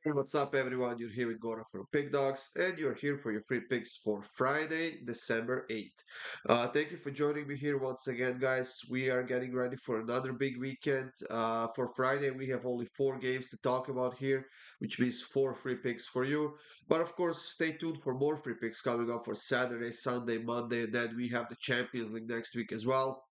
Hey, what's up, everyone? You're here with Goran from Pickdawgz, and you're here for your free picks for Friday, December 8th. Thank you for joining me here once again, guys. We are getting ready for another big weekend. For Friday, we have only four games to talk about here, which means four free picks for you. But of course, stay tuned for more free picks coming up for Saturday, Sunday, Monday, and then we have the Champions League next week as well.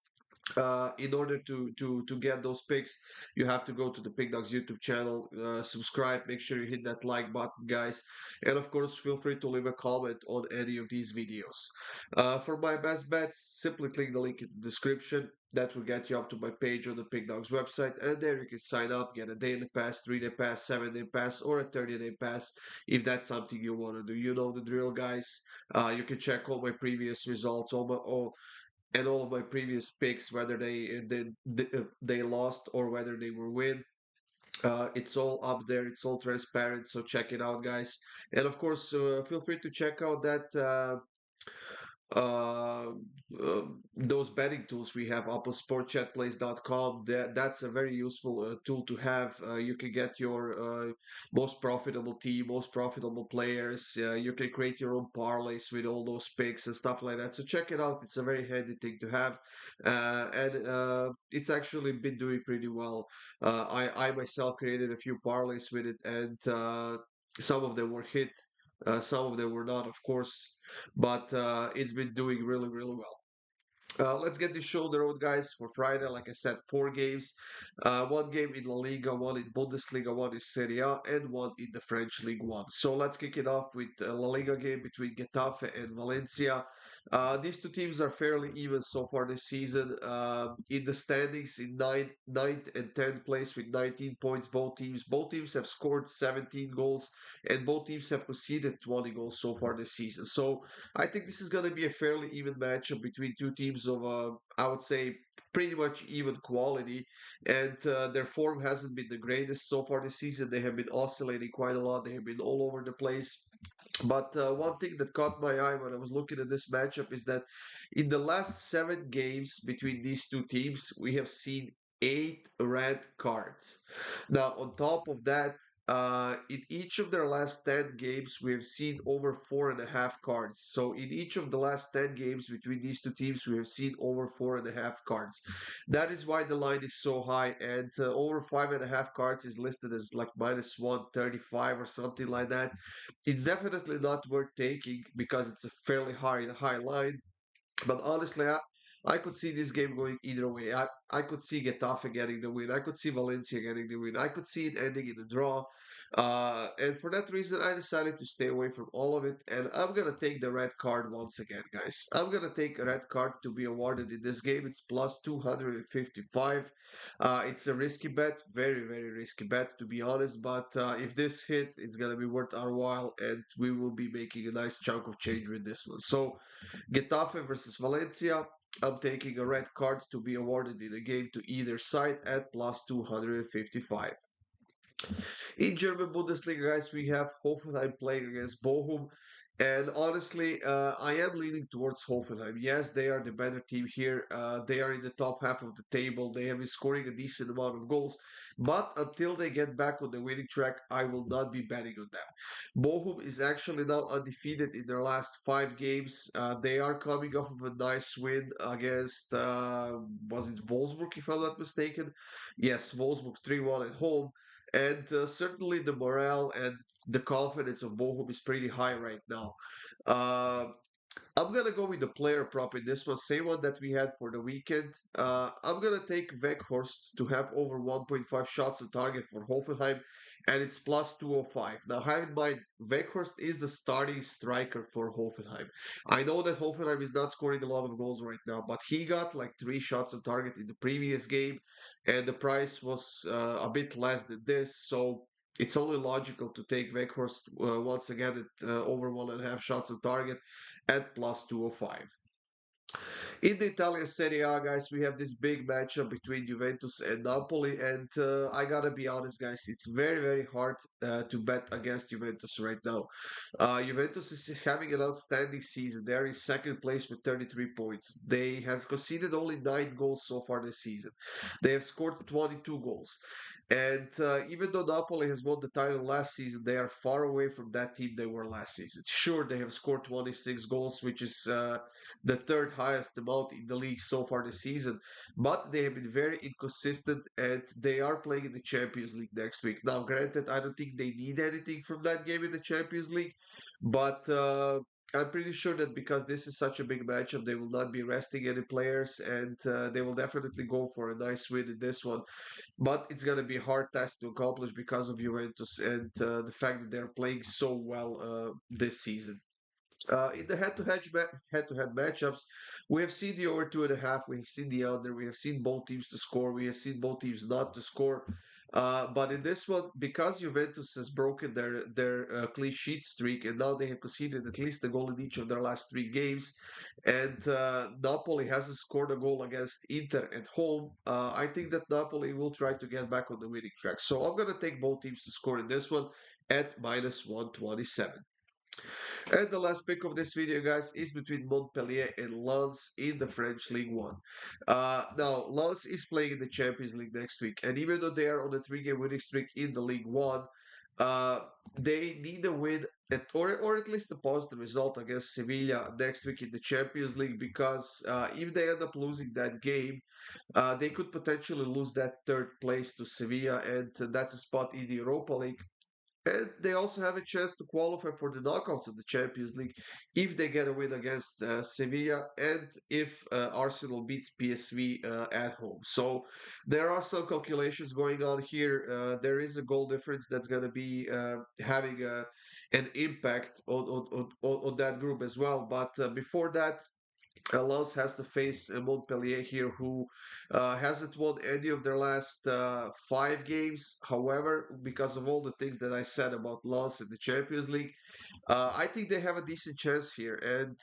In order to get those picks, you have to go to the Pick Dawgz YouTube channel, subscribe, make sure you hit that like button, guys, and of course, feel free to leave a comment on any of these videos. For my best bets, simply click the link in the description. That will get you up to my page on the Pick Dawgz website, and there you can sign up, get a daily pass, 3-day pass, 7-day pass, or a 30-day pass if that's something you want to do. You know the drill, guys. You can check all my previous results, all of my previous picks, whether they lost or whether they were win. It's all up there. It's all transparent. So check it out, guys. And of course, feel free to check out that uh, those betting tools we have up on sportchatplays.com. That's a very useful tool to have. You can get your most profitable team, most profitable players. You can create your own parlays with all those picks and stuff like that. So check it out. It's a very handy thing to have, and it's actually been doing pretty well. I myself created a few parlays with it, and some of them were hit. Some of them were not, of course, but it's been doing really, really well. Let's get this show on the road, guys, for Friday. Like I said, four games. One game in LaLiga, one in Bundesliga, one in Serie A, and one in the French League One. So let's kick it off with a La Liga game between Getafe and Valencia. These two teams are fairly even so far this season. In the standings, in ninth and 10th place with 19 points, both teams have scored 17 goals, and both teams have conceded 20 goals so far this season. So I think this is going to be a fairly even matchup between two teams of, I would say, pretty much even quality. And their form hasn't been the greatest so far this season. They have been oscillating quite a lot. They have been all over the place. But one thing that caught my eye when I was looking at this matchup is that in the last seven games between these two teams, we have seen eight red cards. Now, on top of that, in each of their last 10 games, we have seen over 4.5 cards. So, in each of the last 10 games between these two teams, we have seen over 4.5 cards. That is why the line is so high, and over 5.5 cards is listed as like minus 135 or something like that. It's definitely not worth taking because it's a fairly high line. But honestly, I could see this game going either way. I could see Getafe getting the win. I could see Valencia getting the win. I could see it ending in a draw. And for that reason, I decided to stay away from all of it. And I'm going to take the red card once again, guys. I'm going to take a red card to be awarded in this game. It's plus 255. It's a risky bet, very, very risky bet, to be honest. But if this hits, it's going to be worth our while. And we will be making a nice chunk of change with this one. So, Getafe versus Valencia. I'm taking a red card to be awarded in a game to either side at plus 255. In German Bundesliga, guys, we have Hoffenheim playing against Bochum. And honestly, I am leaning towards Hoffenheim. Yes, they are the better team here. They are in the top half of the table. They have been scoring a decent amount of goals. But until they get back on the winning track, I will not be betting on them. Bochum is actually now undefeated in their last five games. They are coming off of a nice win against, was it Wolfsburg, if I'm not mistaken? Yes, Wolfsburg 3-1 at home. And certainly the morale and the confidence of Bochum is pretty high right now. Uh, I'm gonna go with the player prop in this one, same one that we had for the weekend. I'm gonna take Weghorst to have over 1.5 shots on target for Hoffenheim, and it's plus 205. Now, have in mind, Weghorst is the starting striker for Hoffenheim. I know that Hoffenheim is not scoring a lot of goals right now, but he got like three shots on target in the previous game, and the price was a bit less than this, so. It's only logical to take Weghorst once again at over 1.5 shots on target at plus 205. In the Italian Serie A, guys, we have this big matchup between Juventus and Napoli, and I gotta be honest, guys, it's very, very hard to bet against Juventus right now. Juventus is having an outstanding season. They're in second place with 33 points. They have conceded only 9 goals so far this season. They have scored 22 goals. And even though Napoli has won the title last season, they are far away from that team they were last season. Sure, they have scored 26 goals, which is the third highest amount in the league so far this season, but they have been very inconsistent and they are playing in the Champions League next week. Now, granted, I don't think they need anything from that game in the Champions League, but I'm pretty sure that because this is such a big matchup, they will not be resting any players and they will definitely go for a nice win in this one, but it's going to be a hard task to accomplish because of Juventus and the fact that they're playing so well this season. In the head-to-head matchups, we have seen the over 2.5, we have seen the under, we have seen both teams to score, we have seen both teams not to score. But in this one, because Juventus has broken their clean sheet streak, and now they have conceded at least a goal in each of their last three games, and Napoli hasn't scored a goal against Inter at home, I think that Napoli will try to get back on the winning track. So I'm going to take both teams to score in this one at minus 127. And the last pick of this video, guys, is between Montpellier and Lens in the French League One. Now, Lens is playing in the Champions League next week, and even though they are on a three-game winning streak in the League One, uh, they need a win or at least a positive result against Sevilla next week in the Champions League because if they end up losing that game, they could potentially lose that third place to Sevilla, and that's a spot in the Europa League. And they also have a chance to qualify for the knockouts of the Champions League if they get a win against Sevilla and if Arsenal beats PSV at home. So there are some calculations going on here. There is a goal difference that's going to be having an impact on that group as well. But before that, Lens has to face Montpellier here, who hasn't won any of their last five games. However, because of all the things that I said about Lens in the Champions League, I think they have a decent chance here. And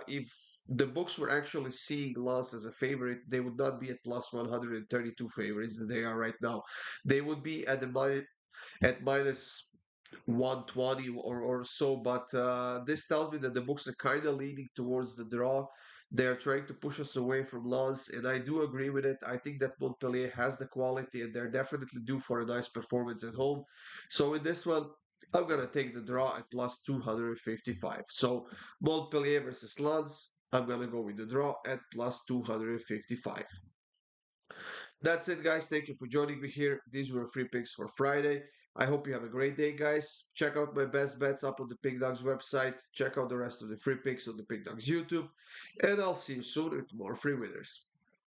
if the books were actually seeing Lens as a favorite, they would not be at plus 132 favorites that they are right now. They would be at at minus 120 or so, but this tells me that the books are kind of leaning towards the draw. They're trying to push us away from Lens, and I do agree with it. I think that Montpellier has the quality, and they're definitely due for a nice performance at home. So in this one, I'm gonna take the draw at plus 255. So Montpellier versus Lens, I'm gonna go with the draw at plus 255. That's it, guys. Thank you for joining me here. These were free picks for Friday. I hope you have a great day, guys. Check out my best bets up on the Pickdawgz website. Check out the rest of the free picks on the Pickdawgz YouTube. And I'll see you soon with more free winners.